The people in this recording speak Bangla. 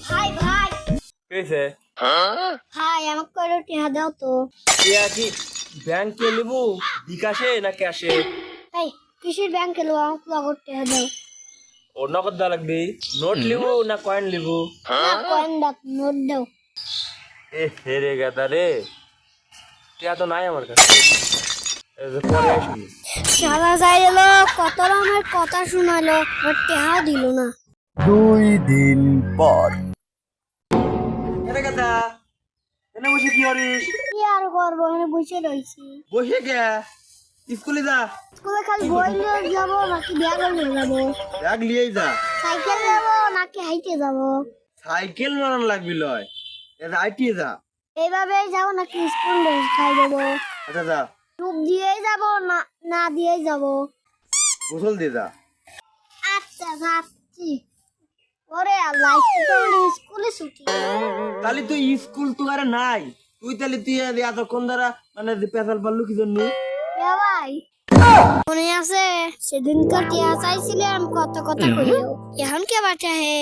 ভাই ভাই কইছে ভাই আমাকে করে টিহা দাও তো। ইয়া কি ব্যাংকে লিবু বিকাশে না ক্যাশে? এই কিসের ব্যাংক এলো আমাকে লগর টিহা দাও। ও নগদ দেওয়া লাগবে। নোট লিবু না কয়েন লিবু? না কয়েন দাও, নোট দাও। এ হেরে গেদা রে, টিয়া তো নাই আমার কাছে। এই যে পরে আসবি। সারা যাই এলো কত আমার কথা শোনালো, বাট টিহাও দিল না। 2 দিন পর। হেরে গেদা, এনে বসে কি করিস? কি আর করবো, এখানে বসে রয়েছি। বসে গে স্কুলে যা। স্কুলে খালি বই নিয়ে যাবো নাকি ব্যাগ নিয়ে যাবো? ব্যাগ লিয়েই যা। সাইকেল যাবো নাকি হাইটে যাবো? সাইকেল মারান লাগবি লয়, আইটিয়ে যা। এইভাবেই যাবো নাকি স্কুল ড্রেস খাই দেবো? আচ্ছা যা, টুপ দিয়েই যাবো না না দিয়েই যাবো? গোসল দিয়ে যা। আচ্ছা যাচ্ছি। ওরে আল্লাহ, আজকে তো আমার স্কুলে ছুটি। তাহলে তুই স্কুল তো আর নাই, তুই এতক্ষণ দ্বারা মানে পেশাল পারলু কি জন্য? এ ভাই মনে আছে সেদিনকার টিয়া চাইছিলাম কত কথা কইও, এখন কে বাঁচা হে?